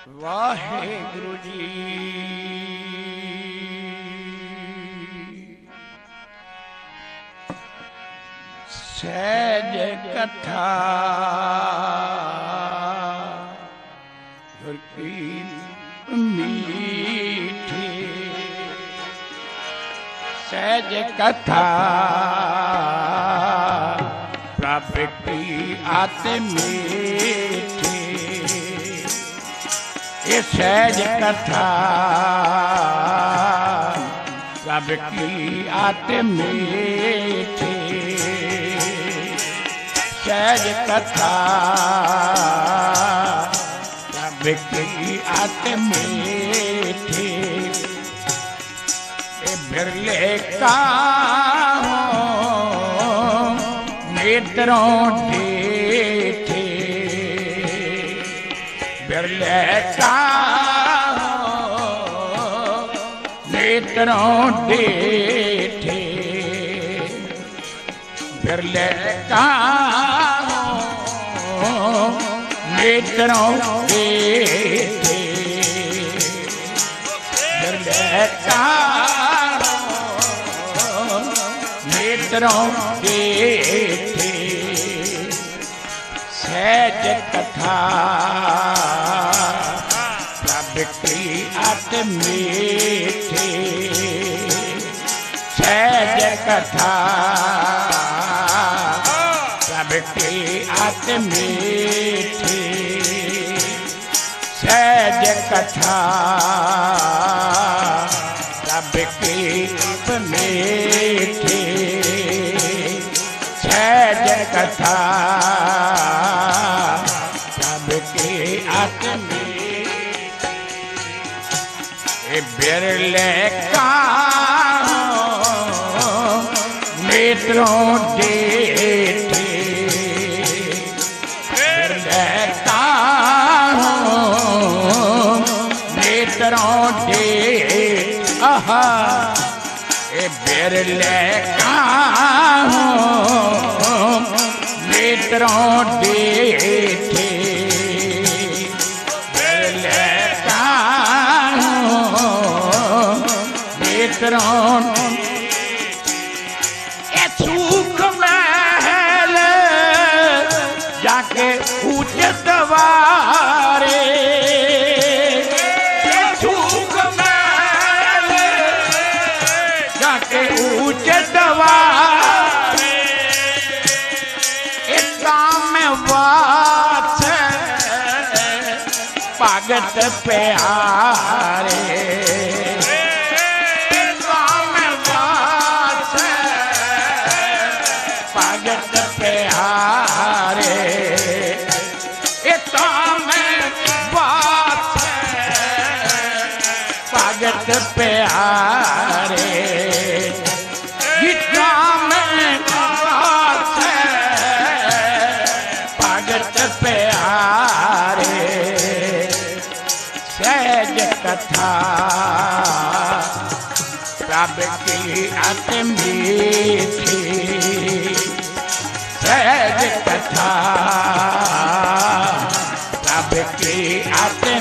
वाहेगुरु जी। सहज कथा गुर की मीठी, सहज कथा प्रभु की आत्म मीठी। ये सहज कथा प्रभु की आत्म मीठी, सहज कथा प्रभु की आत्म मीठी। बिरले का नेत्रों देखे, बिरले का नेत्रों देखे, बिरले का नेत्रों देखे, बिरले का नेत्रों देखे। सहज कथा प्रभु की आत्म मीठी, सहज कथा प्रभु की आत्म मीठी, सहज कथा प्रभु की आत्म मीठी, सहज कथा प्रभु की आत्म मीठी। बिरले का नेत्रों देखे, बिरले का नेत्रों देखे, आहा बिरले का नेत्रों देखे, बिरले का नेत्रों। ये सुख महल जाके ऊंचे दवारे, ऊंचे दवारे, काम वास भगत प्यारे, काम वास भगत प्यारे, काम वास भगत प्यारे। भगत प्यारे सहज कथा प्रभु की आत्म मीठी, सहज कथा प्रभु की आत्म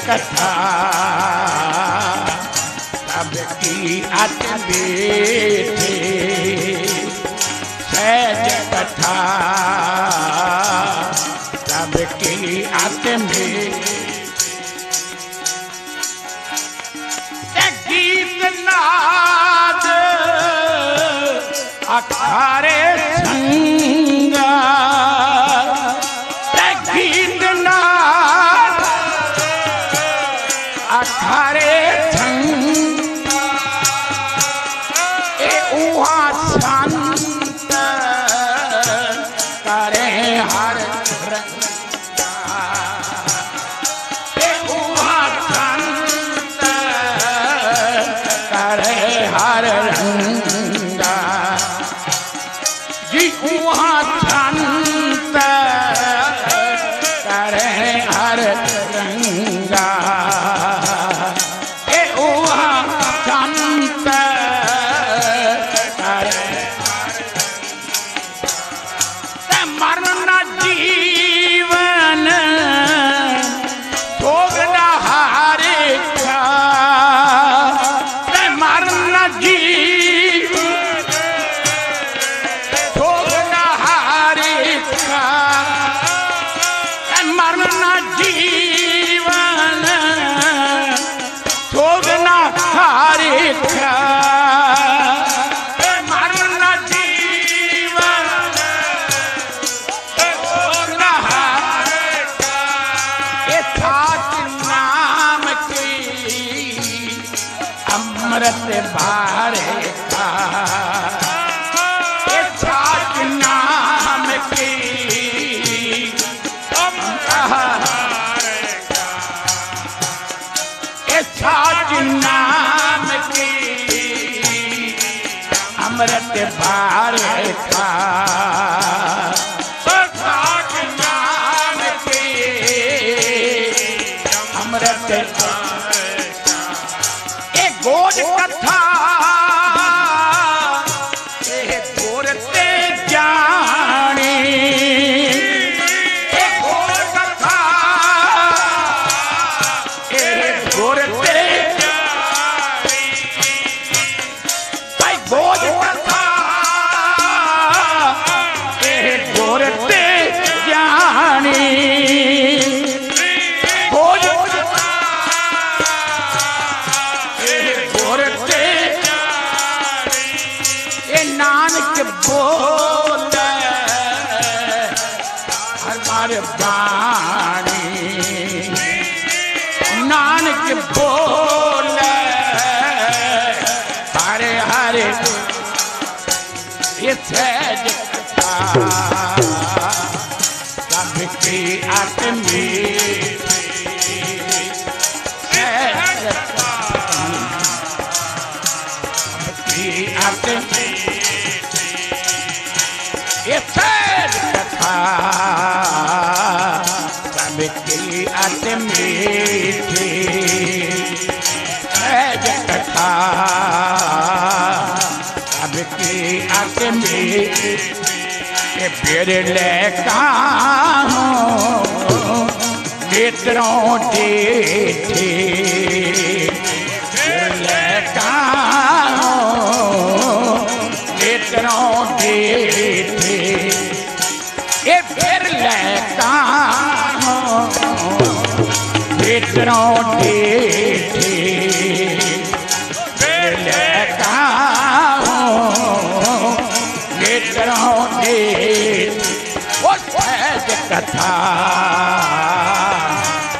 कथा प्रभु की आत्म मीठी, सहज कथा प्रभु की आत्म मीठी। गीत नाद अखारे संगा, गीत नाद अखारे संगा, ए उहा संत करे हर रंगा, ए उहा संत करे हर रंगा, जी उहा संत करे हर रंगा। अमृत भारे का साच नाम की साच नाम की अमृत भारे का साच नाम की अमृत गोद कथा गोरते जाने गोद कथा गोरते गोद कथा गोरते जाने बोल हमार बाणी नानक बोल हरे हरे ये सहज कथा सबकी आत्मी सहज कथा सबकी आत्मी ये सहज कथा सबकी अति मीठी सहज कथा सबकी अति मीठी ये बिरले कहाँ मित्रों देखे बिरले कहाँ मित्रों देखे ये फिर लेता हूँ मित्रों देखे फिर लेता हूँ मित्रों देखे वो सहज कथा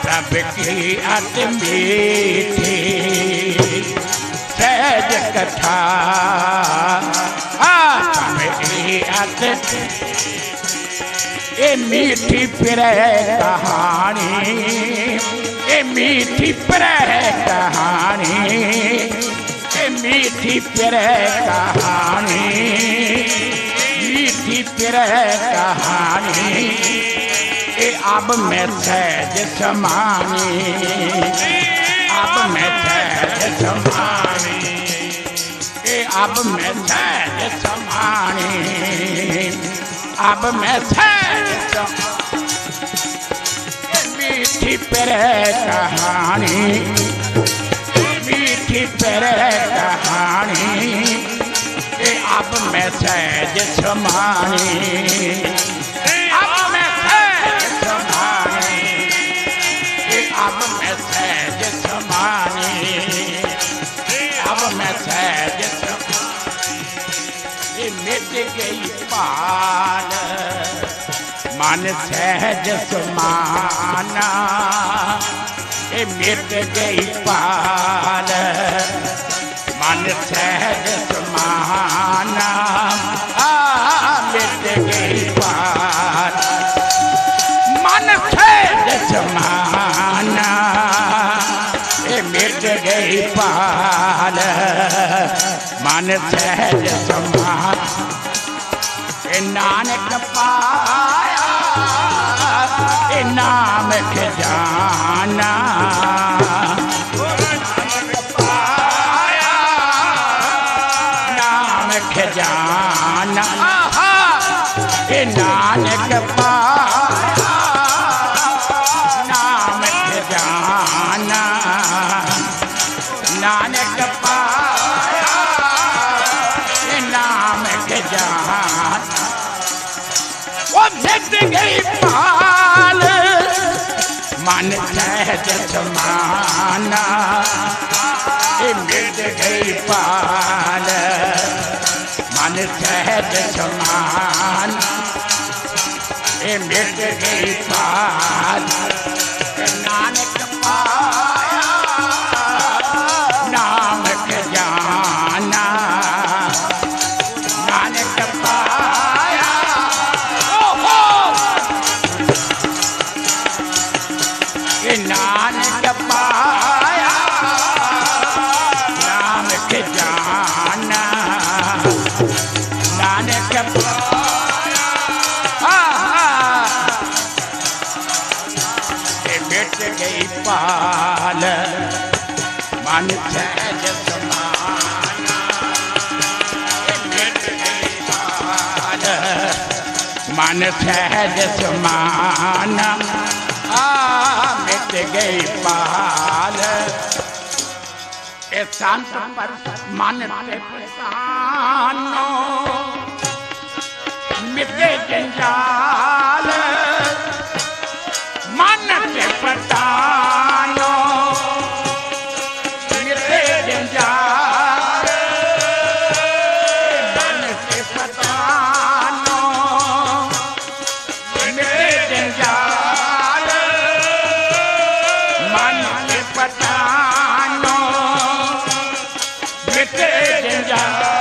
सबकी अति मीठी सहज कथा ये मीठी प्यार कहानी ये मीठी प्यार कहानी ये मीठी प्यार कहानी मीठी प्यार कहानी ये अब मैं सहज समानी अब मैं सहज समानी अब मैं सहज समानी अब मैं सहज मीठी प्यार कहानी मीठी प्यार कहानी अब मैं सहज समानी अब मैं सहज समानी अब मैं सहज समानी अब मैं सहज मिट गई पाल मन सहज समाना ये मिट गई पाल मन सहज समाना मिट गई पाल मन सहज समाना ये मिट गई पाल मन सहज समान नानक पाया नाम खजाना नानक पाया नाम खजाना नानक पाया नाम खजाना नानक पाया नाम खजाना वो मिट गई पाल मन सहज समाना मिट गई पाल मन सहज समाना मिट गई पाल नानक पाया नाम खजाना नानक पाया नाम के जाना नानक पाया मिट गई पाल मन सहज समाना मिट गई पाल मन सहज समाना मिट गई पाल संत पर मन से पहचानो मिटे जंजाल मन से पहचानो मिटे जंजाल मन से पहचानो मिटे जंजाल मन से पहचानो मिटे जंजाल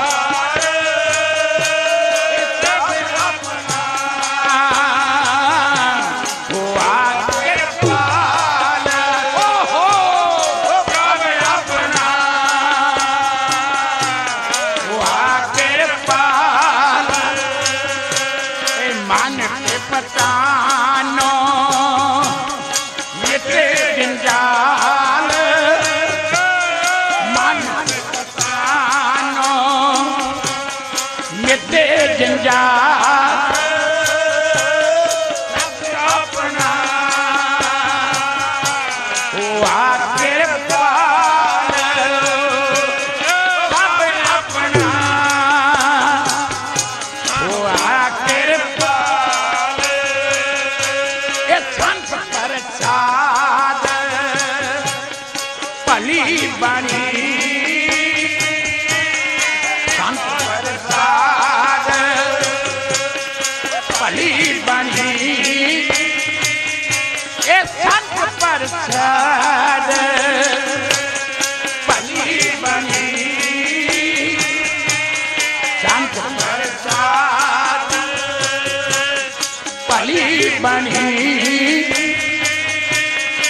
बनी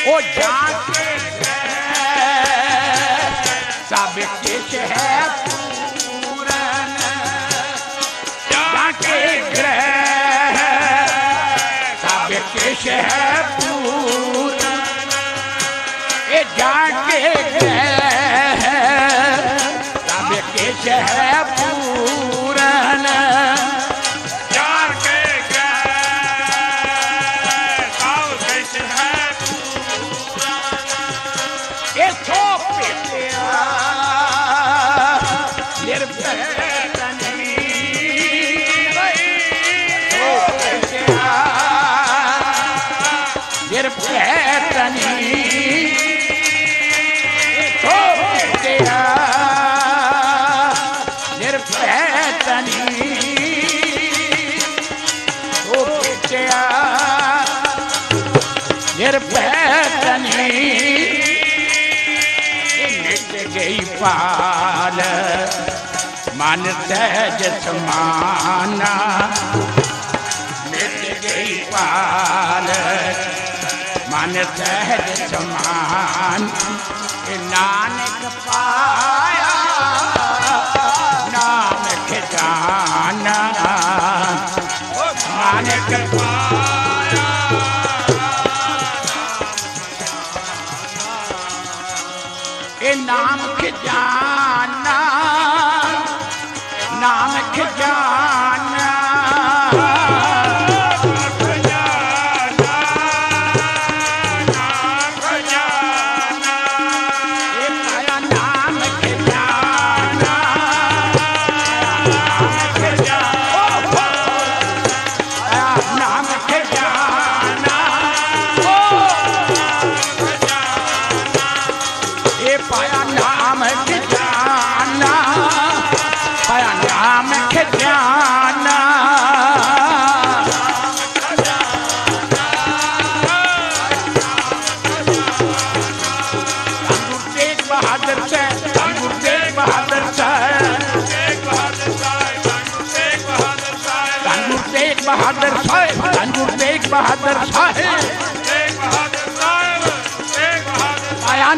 ओ जाके सब किश है पूरन जाके ग्रह सब किश है पूरन ए जाके ग्रह सब किश है पूरन पाल मन सहज समाना मिट गई पाल मन सहज समान नानक पाया नाम के जाना नानक पाया नाम के जाना नाम के जाना बहादुर साहेब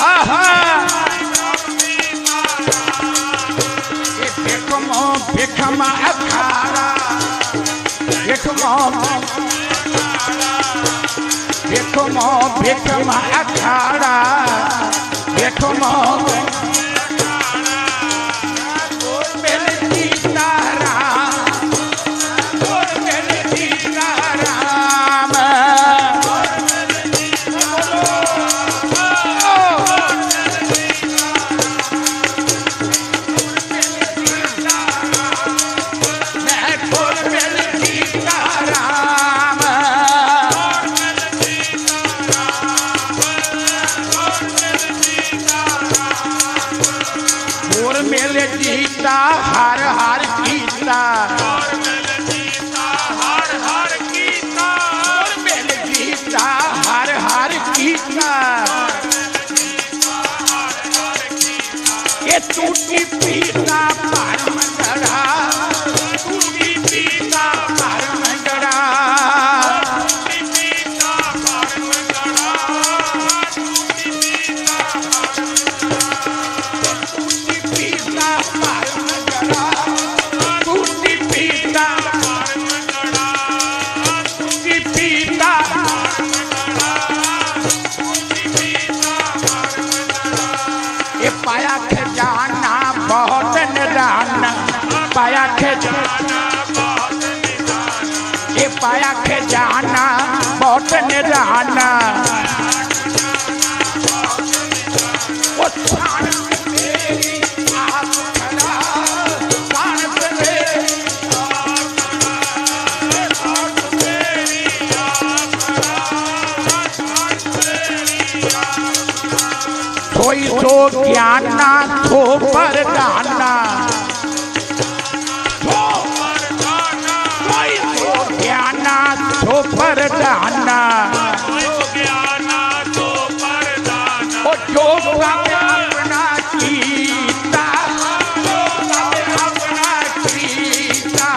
आहा ये भिखमो भिखमा अखाड़ा भिखमो भिखमो भिखमा अखाड़ा भिखमो जीता हर हर कीता हर हर कीता मेल जीता हर हर कीता ये टूटी पीता पर मंगड़ा टूटी पीता पर मंगड़ा पाया खजाना बहुत निराना पाया खजाना ये पाया खजाना बहुत निराना वो छान मेरी आँख खड़ा कान से मेरी कोई तो ज्ञाना तो परदाना कोई तो ज्ञाना तो परदाना ओ जो अपना कीता अपना कीता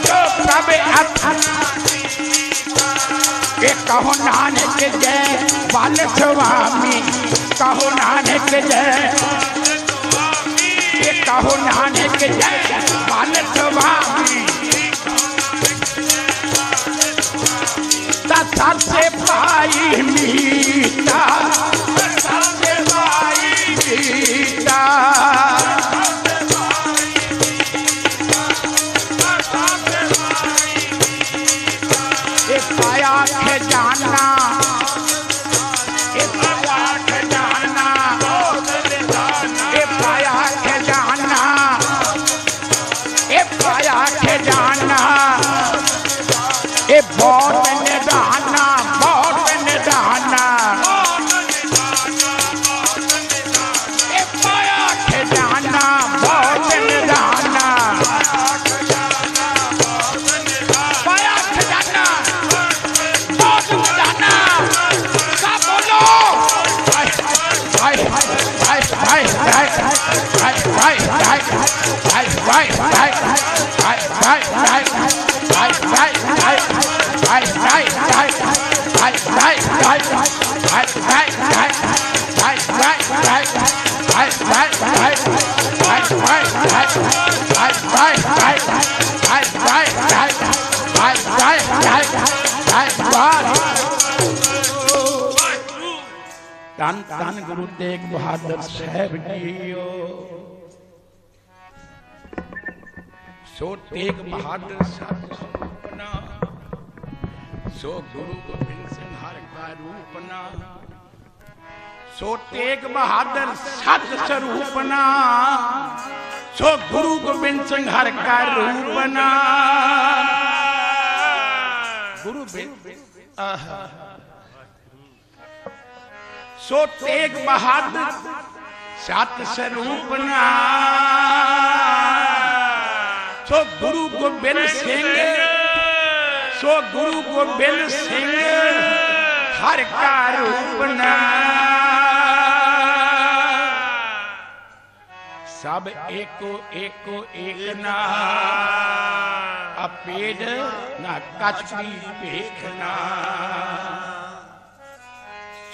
जो कहो नानक जय बाल स्वामी कहो नानक जय कहो नानक जय बाल स्वामी सबसे पाई मीता सबसे पाई मीता पाया खजाना ये पाया खजाना ये पाया खजाना ये पाया खजाना ये बहुत निदाना बहुत निदाना ये पाया खजाना बहुत निदाना धन धन गुरु तेग बहादुर साहब जियो सो तेग बहादुर सपना सो गुरु गोबिंद सिंह हर का रूपना सो तेग बहादुर सत स्वरूपना सो गुरु गोबिंद सिंह हर का रूपना गुरु सो तेग बहादुर सत स्वरूपना सो गुरु गोबिंद सिंह सो गुरु गोबिंद सिंह हर का रूपना सब एको एको एक ना अपेद ना कछ भी देखना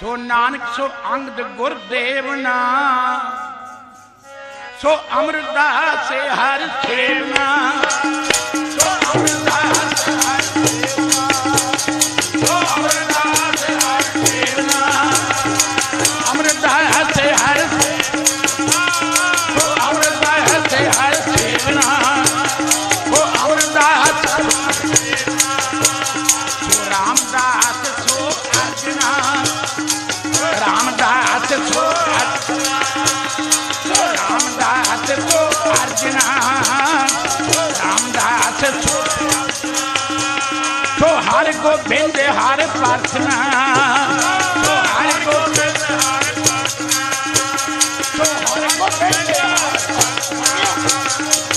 ਸੋ ਨਾਨਕ ਸੋ ਅੰਗਦ ਗੁਰਦੇਵਨਾ ਸੋ ਅਮਰਦਾਸ ਹਰ ਸੇਵਨਾ ਸੋ ਅਮਰਦਾਸ ਹਰ ਸੇਵਨਾ ਸੋ ਅਮਰਦਾਸ ਹਰ ਸੇਵਨਾ ਅਮਰਦਾਸ ਹਰ ਸੇਵਨਾ ਸੋ ਅਮਰਦਾਸ ਹਰ ਸੇਵਨਾ ਸੋ ਅਮਰਦਾਸ ਸੋ ਰਾਮਦਾਸ ਸੋ ਅਰਜਨਾ ਰਾਮਦਾਸ ਸੋ ਅਰਜਨਾ ਸੋ ਰਾਮਦਾਸ ਸੋ ਅਰਜਨਾ ਰਾਮਦਾਸ ਸੋ ਹਰ ਗੋਬਿੰਦ ਹਰ ਪ੍ਰਾਰਥਨਾ ਸੋ ਹਰ ਗੋਬਿੰਦ ਹਰ ਪ੍ਰਾਰਥਨਾ ਸੋ ਹਰ ਗੋਬਿੰਦ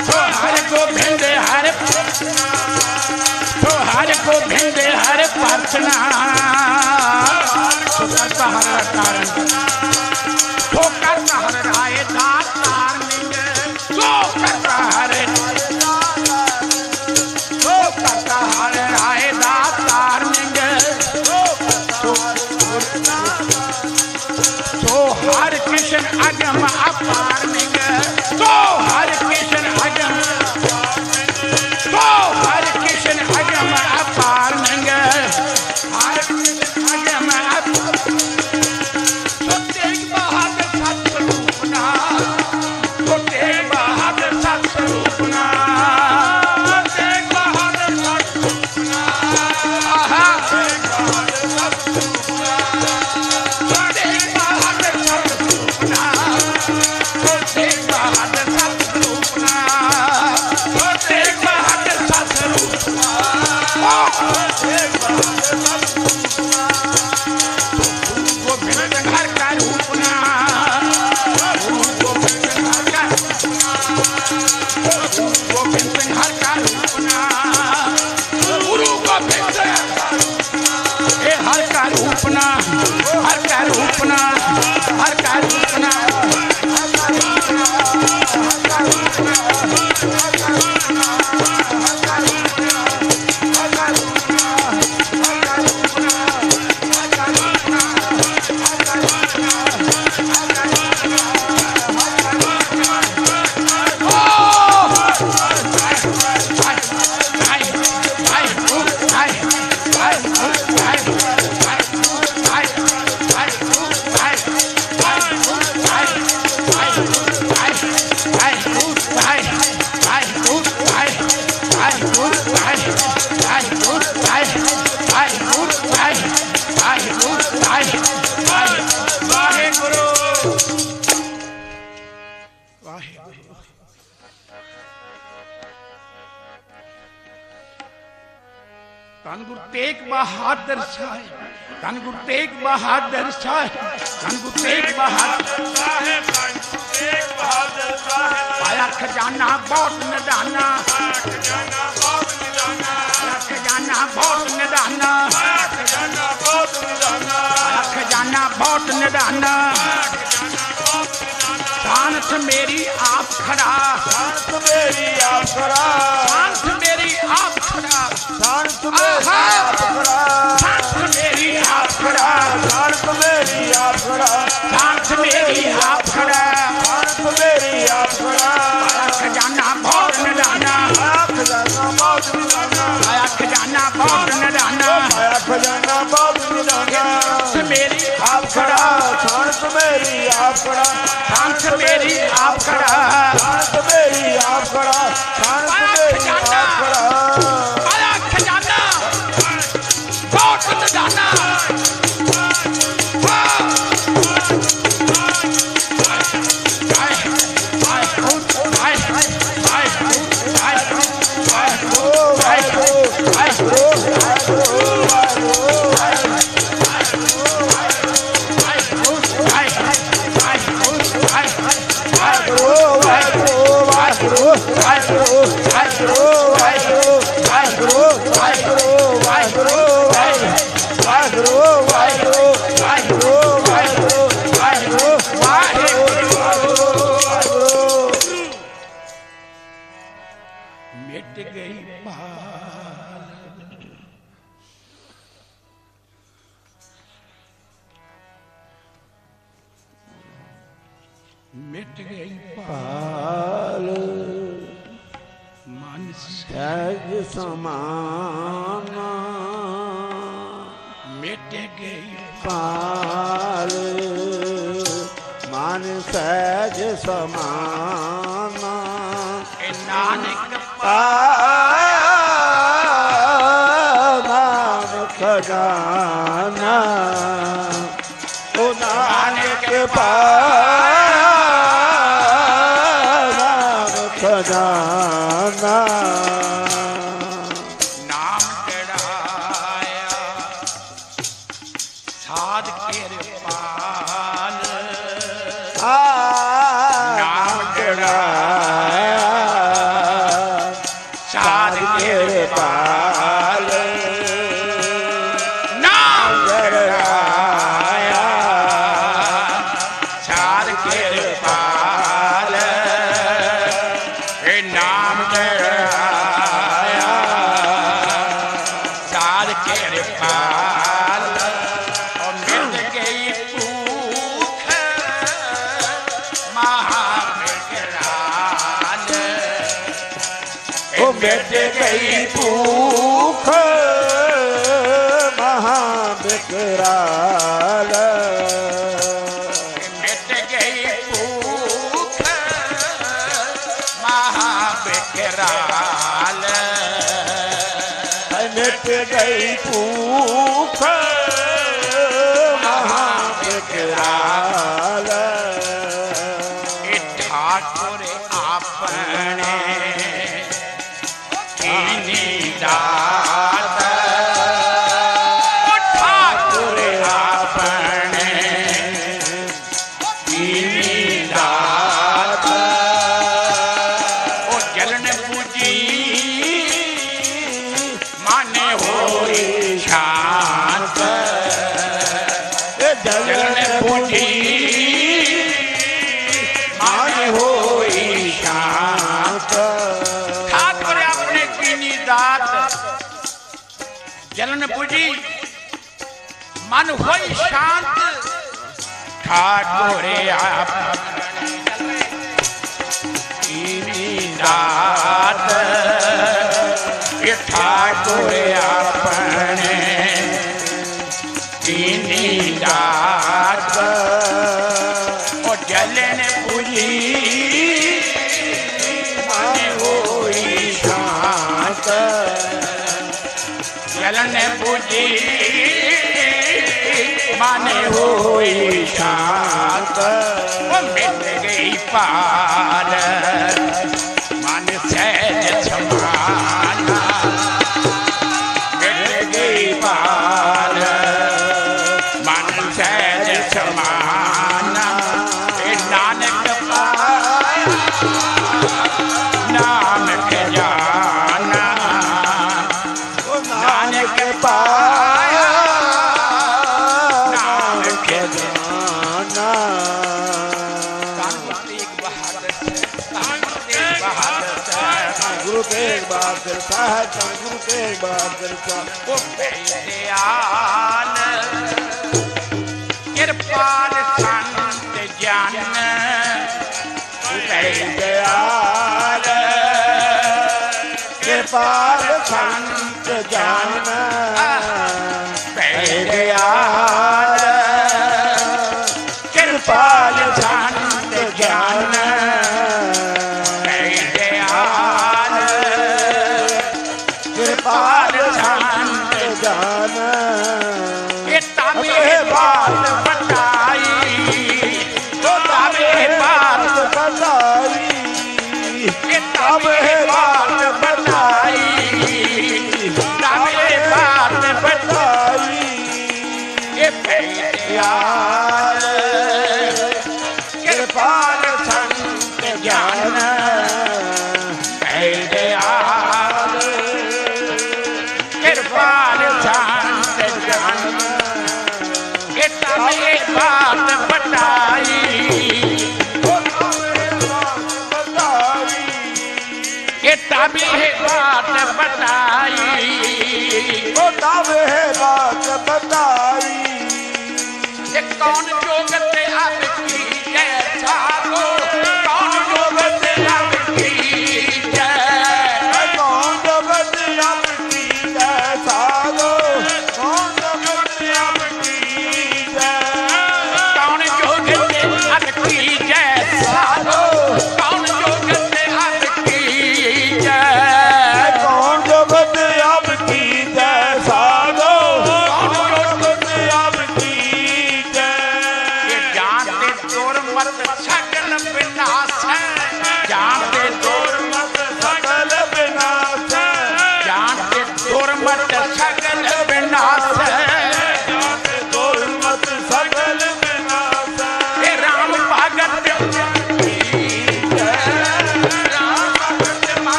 ਸੋ ਹਰ ਗੋਬਿੰਦ ਹਰ ਸੋ ਹਰ ਗੋਬਿੰਦ ਹਰ ਪ੍ਰਾਰਥਨਾ ਸੋ ਕਰਤਾ ਹਰ ਕਾਰਨ ਸੋ ਕਰਤਾ ਹਰ ਰਾਏ ਦਾਤਾਰ ਨਿੰਗ ਸੋ ਕਰਤਾ ਹਰ ਸੋ ਕਰਤਾ ਹਰ ਰਾਏ ਦਾਤਾਰ ਨਿੰਗ ਸੋ ਹਰ ਕ੍ਰਿਸ਼ਨ ਅਗਮ ਅਪਾਰ ਨਿੰਗ ਸੋ ਹਰ ਕ੍ਰਿਸ਼ਨ ਅਗਮ ਸੋ ਹਰ ਕ੍ਰਿਸ਼ਨ ਅਗਮ ਅਪਾਰ ਨਿੰਗ ਹਰ ਕ੍ਰਿਸ਼ਨ ਅਗਮ ਅਪਾਰ ਸੋ ਤੇਗ ਬਹਾਦਰ ਸਤ ਸਰੂਪਨਾ ਸੋ ਤੇਗ ਬਹਾਦਰ ਸਤ ਸਰੂਪਨਾ ਤੇਗ ਬਹਾਦਰ ਸਤ ਸਰੂਪਨਾ ਤੇਗ ਬਹਾਦਰ ਸਤ ਸਰੂਪਨਾ ਤੇਗ ਬਹਾਦਰ ਸਤ ਸਰੂਪਨਾ ਤੇਗ ਬਹਾਦਰ ਸਤ ਸਰੂਪਨਾ ਤੇਗ ਬਹਾਦਰ ਸਤ ਸਰੂਪਨਾ ਤੇਗ ਬਹਾਦਰ ਸਤ ਸਰੂਪਨਾ ਗੋਬਿੰਦ ਹਰ ਕਾ ਰੂਪਨਾ ਗੋਬਿੰਦ ਹਰ ਕਾ ਗੋਬਿੰਦ ਹਰ ਕਾ ਰੂਪਨਾ ਗੁਰੂ ਗੋਬਿੰਦ ਇਹ ਹਰ ਕਾ ਰੂਪਨਾ ਹਰ ਕਾ ਰੂਪਨਾ ਹਰ ਕਾ ਰੂਪਨਾ ਧੰਨ ਗੁਰੂ ਤੇਗ ਬਹਾਦਰ ਸਾਹਿਬ ਧੰਨ ਗੁਰੂ ਤੇਗ ਬਹਾਦਰ ਸਾਹਿਬ ਧੰਨ ਗੁਰੂ ਤੇਗ ਬਹਾਦਰ ਸਾਹਿਬ ਤੇਗ ਬਹਾਦਰ ਸਾਹਿਬ ਪਾਇਆ ਖਜ਼ਾਨਾ ਬਹੁਤ ਨਿਧਾਨਾ ਖਜ਼ਾਨਾ ਬਹੁਤ ਨਿਦਾਨਾ ਪਾਇਆ ਖਜ਼ਾਨਾ ਬਹੁਤ ਨਿਧਾਨਾ ਖਜ਼ਾਨਾ ਬਹੁਤ ਨਿਦਾਨਾ ਪਾਇਆ ਖਜ਼ਾਨਾ ਬਹੁਤ ਨਿਧਾਨਾ ਸ਼ਾਨਤ ਮੇਰੀ ਆਪ ਖੜਾ ਸੰਤ ਮੇਰੀ ਆਪ ਖੜਾ ਸ਼ਾਨਤ ਮੇਰੀ ਆਪ ਖੜਾ ਸੰਤ ਮੇਰੀ ਆਪ ਖੜਾ ਸ਼ਾਨਤ ਮੇਰੀ ਆਪ ਖੜਾ ਸੰਤ ਮੇਰੀ ਆਪ ਖੜਾ ਸ਼ਾਨਤ ਮੇਰੀ ਆਪ ਖੜਾ ਸੰਤ ਮੇਰੀ ਆਪ ਖੜਾ ਪਾਇਆ ਖਜ਼ਾਨਾ ਬਹੁਤ ਨਿਧਾਨਾ ਖਜ਼ਾਨਾ ਬਹੁਤ ਨਿਦਾਨਾ ਪਾਇਆ ਖਜ਼ਾਨਾ ਬਹੁਤ ਨਿਧਾਨਾ ਪਾਇਆ ਖਜ਼ਾਨਾ ਬਹੁਤ ਨਿਦਾਨਾ ਸ਼ਾਨਤ ਮੇਰੀ ਆਪ ਖੜਾ ਖੜਾ ਸੰਤ ਮੇਰੀ ਆਪ ਖੜਾ ਸ਼ਾਨਤ ਮੇਰੀ ਆਪ ਖੜਾ ਸੰਤ ਮੇਰੀ ਆਪ ਖੜਾ ਸੰਤ ਮੇਰੀ ਆਪ ਖੜਾ ਪਾਇਆ ਖਜ਼ਾਨਾ ਬਹੁਤ ਨਿਧਾਨਾ ਵਾਹਿਗੁਰੂ ਵਾਹਿਗੁਰੂ ਵਾਹਿਗੁਰੂ ਵਾਹਿਗੁਰੂ मिट गई पाल मन सहज समाना मिट गई पाल मन सहज समाना ए नानक नाम खजाना ओ नानक नाम खजाना नाम चढ़ाया साध कृपाल नाम चढ़ाया साध कृपाल नाम चढ़ाया साध कृपाल ए नाम चढ़ाया साध कृपाल और मिट गई भूख महाविकराल ओ मिट गई भूख महाविकराल मिट गई भूख महाविकराल मिट गई भूख महाविकराल ए ठाकुर आपने कीनी दात ओ ठाकुर आपने कीनी दात ओ जलन पूजी माने होई शांत जलन पूजी माने होई शांत ठाकुर आपने कीनी दात जलन पूजी मन होई शांत ठाकुर आपने कीनी दात ये ठाकुर आपने कीनी दात ओ जलन पूजी मन होई शांत जलन पूजी मन होई शांत ओ मिट गई पार मन सहज समाना मिट गई पार मन सहज समाना ए नानक पाया नाम खजाना ओ नानक पाया नाम खजाना गुरु तेग बहादुर साहब गुरु तेग बहादुर साहब ओ दयाल कृपाल संत जन दयाल कृपाल संत जान दयाल कृपाल संत जान दयाल कृपाल संत जान ये तबे बात बताई तो तबे बात बताई ये तबे बात बताई तबे बात बताई ये दयाल कृपाल संत ज्ञान दयाल कृपाल संत ज्ञान ये तबे बात बताई ये तबे बात बताई बात बताई ये कौन जोगत आपकी जैसा हो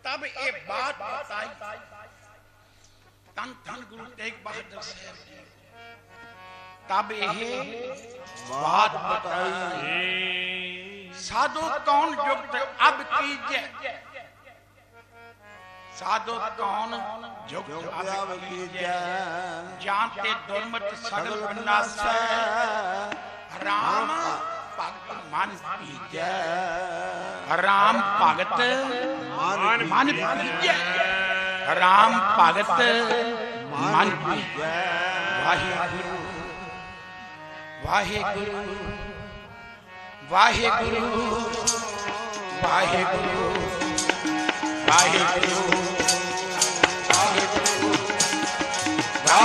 तब ये बात बताई तन तन गुरु तेग बहादुर साहब जी तब ये बात बताई साधु कौन युक्त अब कीजिए साधु कौन युक्त अब कीजिए जानते दुर्मत सगल विनाशै राम भगत मन कीजिए राम भगत मन कीजिए राम भगत मन कीजिए वाहिगुरु वाहिगुरु वाहिगुरु वाहिगुरु वाहिगुरु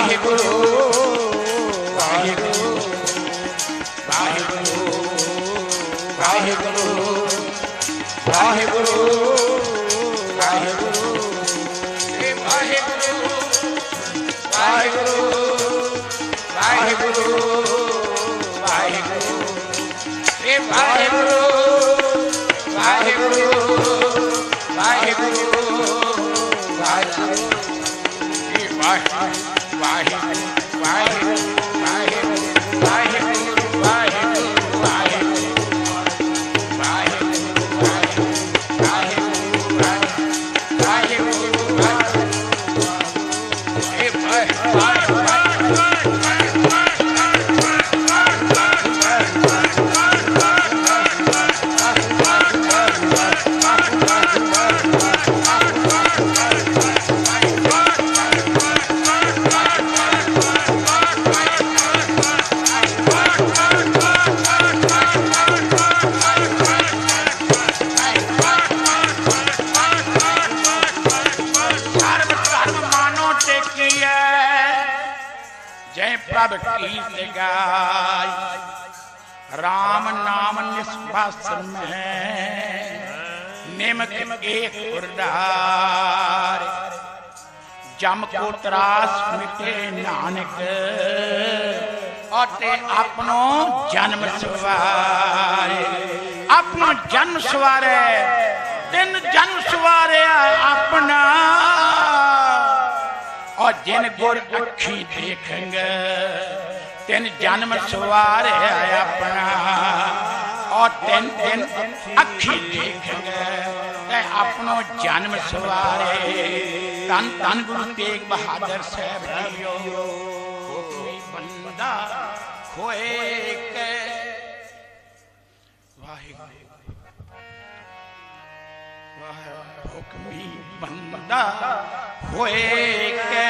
वाहिगुरु वाहिगुरु वाहिगुरु वाहिगुरु वाहिगुरु वाहिगुरु हे वाहिगुरु वाहिगुरु वाहिगुरु वाहिगुरु हे वाहिगुरु वाहिगुरु वाहिगुरु वाहिगुरु हे वाहिगुरु वाहिगुरु राम नाम निष्भाषण में निमक एक उर्दार जम को त्रास मिटे नानक और अपनो जन्म सवारे अपनो जन्म सवारे दिन जन्म सवारे अपना और जिन गुर अखी देखेंगे तिन जन्म सवारे अपना और तिन दिन अखी देखेंगे अपनो जन्म सवारे तन तन गुरु तेग बहादुर साहब जियो कोई बंदा खोए के हुक्मी बंदा होए के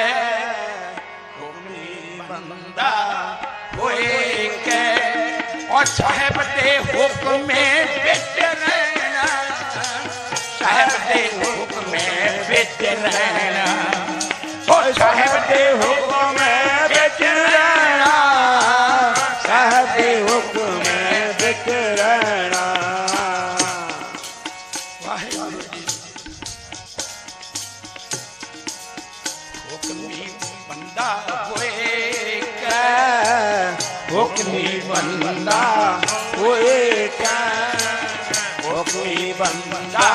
हुक्मी बंदा होए के और साहब दे हुक्म में बिच रहना साहब दे हुक्म में बिच रहना और साहब दे हुक्म में बिच रहना साहब दे हुक्म में बिच रहना हुक्मी बंदा होए क्या हुक्मी बंदा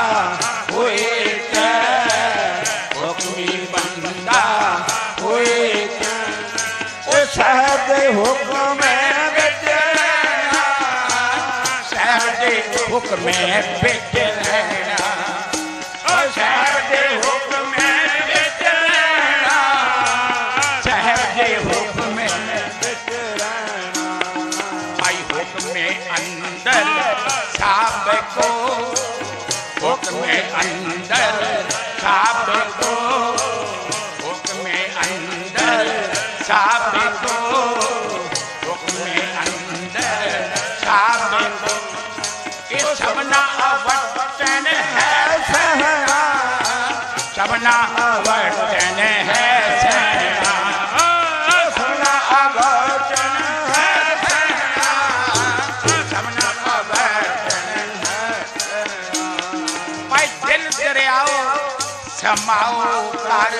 होए क्या हुक्मी बंदा होए क्या ओ साहब दे हुक्म में बिच रहना साहब दे हुक्म में बिच रहना ओ साहब दे हुक्म में बिच रहना साहब दे हुक्म में अंदर साब को हुक्म अंदर साब को हुक्म अंदर साब को हुक्म अंदर साब को ये सबना अवतन है सहना सबना अवतन है सहना सबना अवतन समाओ कर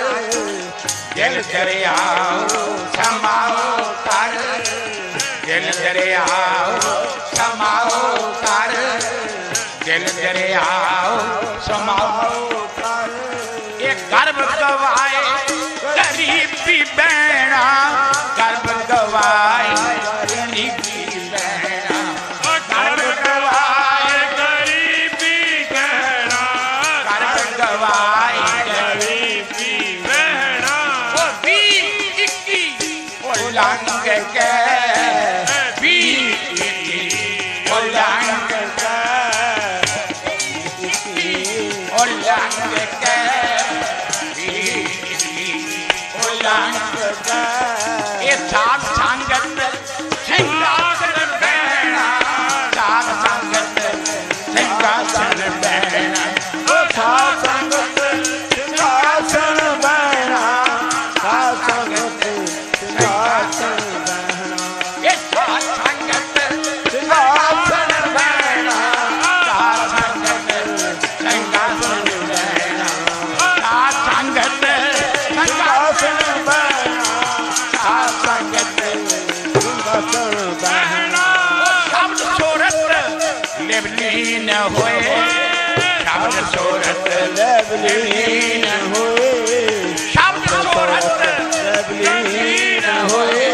दिल दरियाओ समाओ कर दिल दरियाओ समाओ कर दिल दरियाओ समाओ कर गर्भ गवाए गरीबी बैणा गर्भ गवाए गरीबी बैणा गर्भ गवाए गरीबी बैणा गर्भ गवाए गरीबी बैणा ओ वीर इक्की ओ लंग के वीर इक्की ओ लंग के ओ लंग के ये साध संगत सिंहासन बैणा साध संगत सिंहासन बैणा ओ साध संगत सिंहासन बैणा साध संगत सिंहासन बैणा ये साध संगत सिंहासन बैणा साध संगत सिंहासन बैणा साध संगत सिंहासन बैणा साध संगत सिंहासन बैणा शब्द सूरत लेवलीन होए शब्द सूरत लेवलीन होए शब्द सूरत लेवलीन होए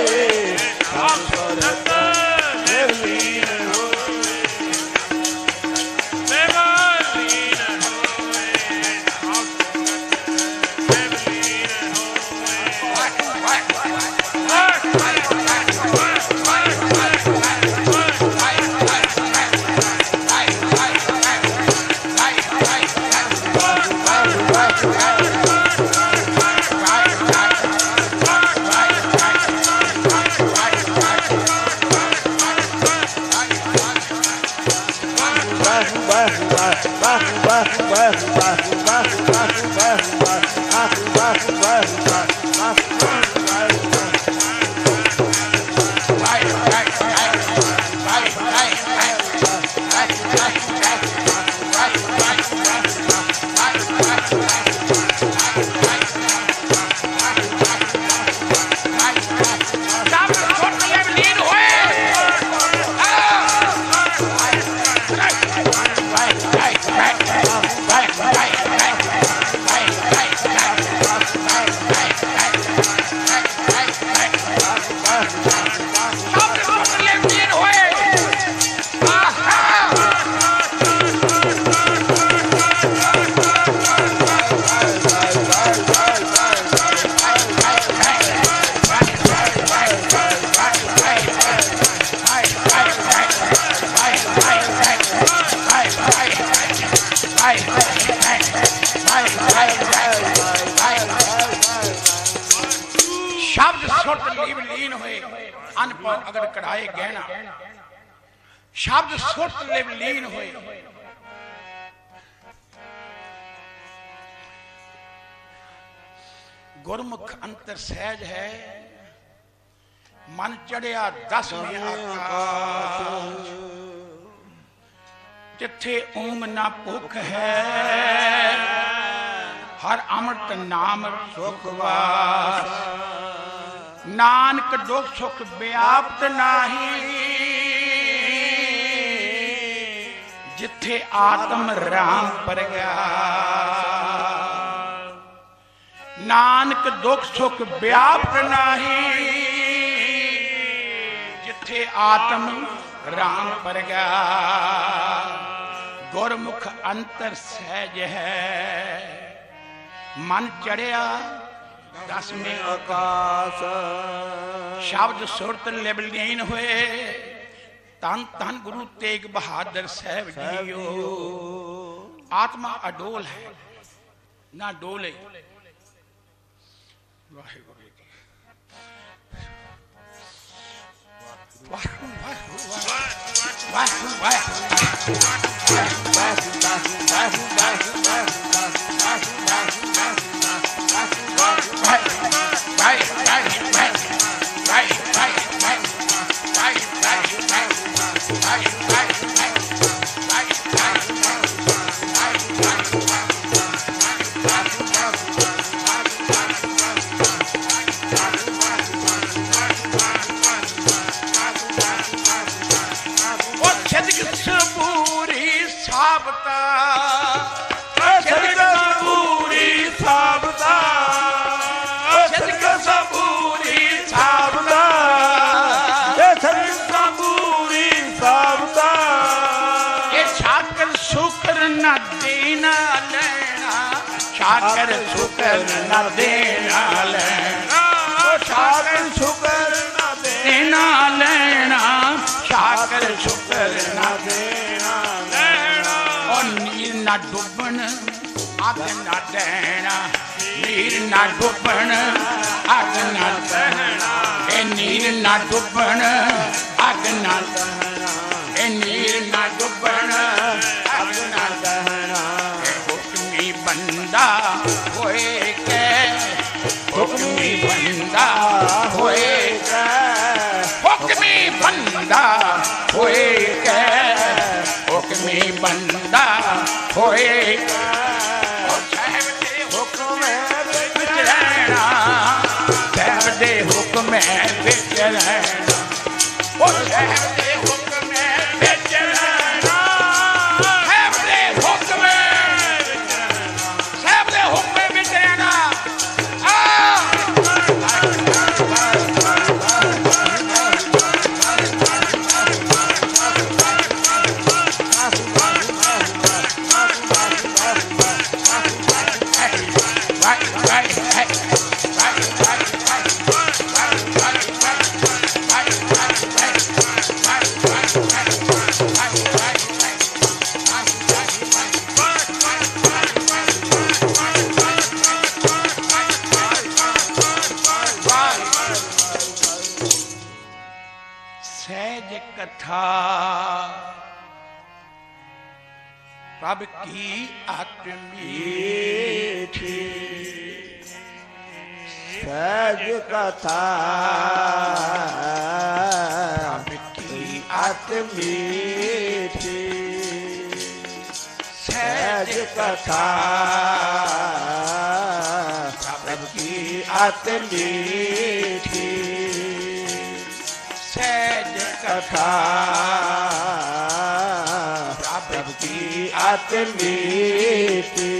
लेवलीन अगर कढ़ाए गहना शब्द सुट लीन होए गुरमुख अंतर सहज है मन चढ़िया 10 में आकाश जिथे ऊंग ना भुख है हर अमृत नाम सुखवास नानक दुख सुख व्याप्त नाही जिथे आत्म राम परग्या नानक दुख सुख व्याप्त नाही जिथे आत्म राम परग्या गुरमुख अंतर सहज है मन चढ़िया 10 में आकाश शब्द सुरत लिवलीन हुए तन तन गुरु तेग बहादुर साहब जियो आत्मा अडोल है ना डोले सबूरी साबता शाकर शुकर न देना लेना, शाकर शुकर न देना लेना, शाकर शुकर न देना लेना। और नीर न डुबन अग न देना, नीर न डुबन अग न देना, ए नीर न डुबन अग न देना, ए नीर न डुबन अग न देना। हुक्मी बंदा होए के, हुक्मी बंदा होए के, हुक्मी बंदा होए के, हुक्मी बंदा होए के। और साहब दे हुक्म विच रहना, साहब दे हुक्म विच रहना, और साहब दे हुक्म विच रहना, साहब दे हुक्म, साहब दे हुक्म विच रहना। सहज कथा प्रभ की अट मीठी, सहज कथा प्रभ की अत मीठी, सहज सहज कथा प्रभ की अत मीठी, सहज कथा प्रभ की अत मीठी।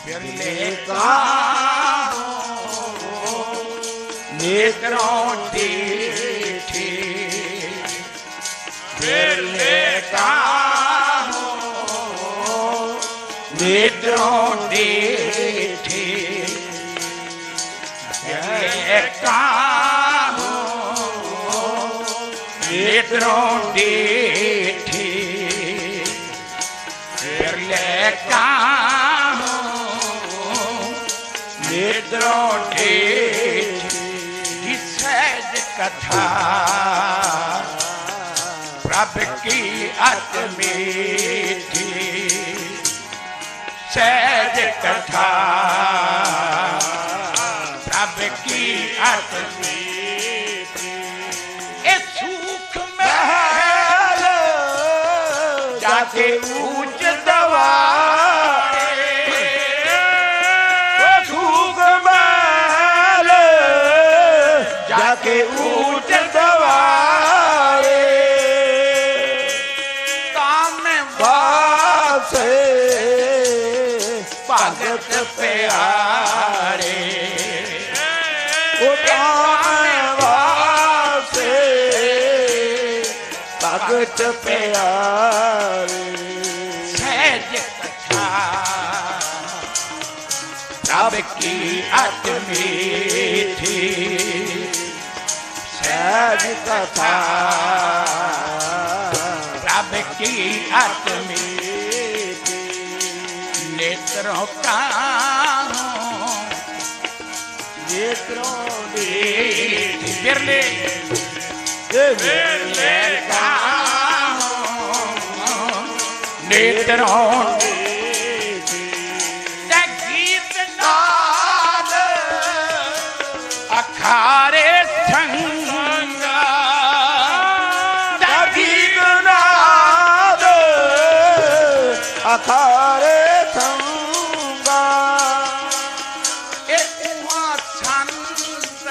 बिरले का नेत्रों दीठी, बिरले का नेत्रों दीठी, बिरले का नेत्रों दीठी, बिरले का नेत्रों दीठी। सहज कथा प्रभ की अत मीठी, सहज कथा प्रभ की अत मीठी। ए सुख महल जाके ऊंच दवारे, सुख महल जाके ऊंच दवारे, काम वासे भगत प्यारे, वासे भगत प्यारे। सहज कथा प्रभ की अत मीठी, सहज कथा प्रभ की अत मीठी। नेत्रों का नेत्रों दीठी, बिरले बिरले का नेत्रों गीत नाद अखारे संगा, गीत नाद अखारे संगा, संत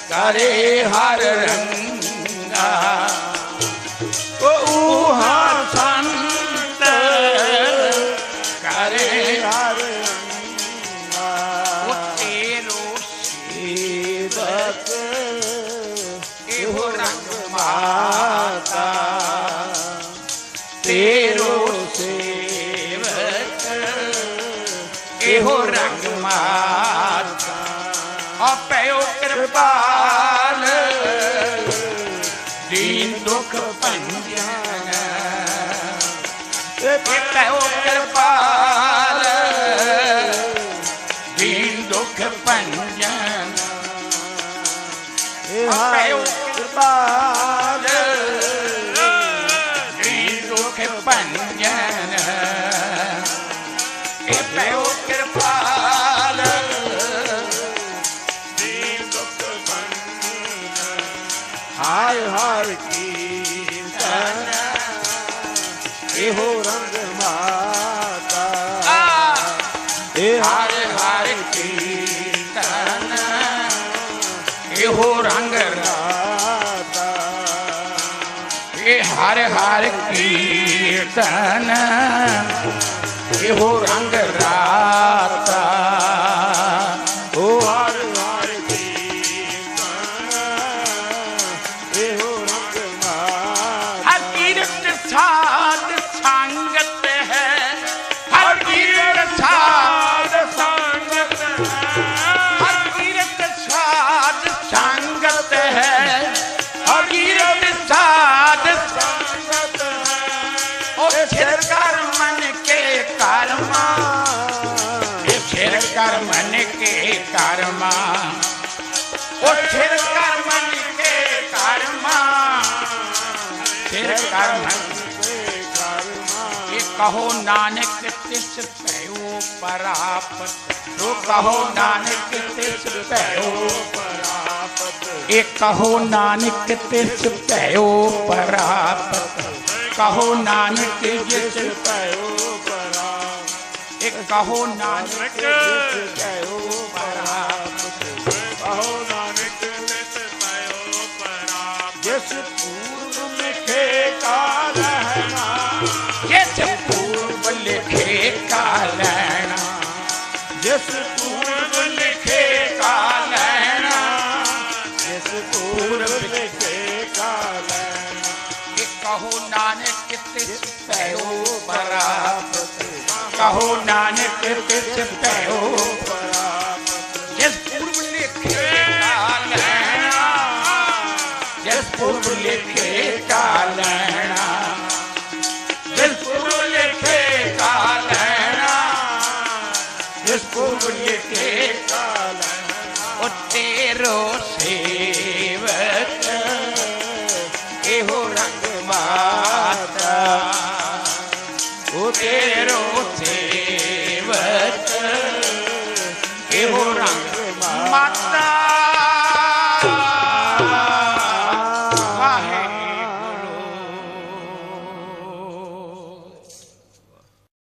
करे हर रंगा, ऊहा संत करे हर तेरो सेवक एहो रंग माता, तेरो सेवक एहो रंग माता अपयो कृपाल दीन दुख पंजन अपयो कृपाल दीन दुख पंजन अपयो कृपाल दीन दुख पंजन अपयो कृपाल हाय हाय कीर्तन एहो रंग माता हर हर कीर्तन एहो रंग माता हर हर कीर्तन एहो रंग राता ओ हर हर कीर्तन एहो रंग माता हर कीर्त साध संगत है हर कीर्त साध संगत हर कीर्त साध संगत है हर कीर्त साध संगत ओ छिर कर मन के कर्मा छिर कर मन के कर्मा ओ छिर कर मन के कर्मा छिर कर मन ये कहो नानक तिस पयो परापत तो कहो नानक तिस पयो परापत ये कहो नानक तिस पयो परापत कहो नानक जिस पयो परापत एक कहो नानक पयो परापत कहो नानक नित पयो परापत जिस पूर्व लिखे का रहना जिस पूर्व लिखे का लेना जिस पूर्व लिखे का लेना जिस पूर्व लिखे का लेना एक कहो नानक तिस पयो परापत कहो नानक तिस पयो परापत जिस पूर्व लिखे का लेना जिस पूर्व लिखे का लेना जिस पूर्व लिखे का लेना जिस पूर्व लिखे का लेना ओ तेरो सेवक एहो रंग माता ओ तेरो सेवक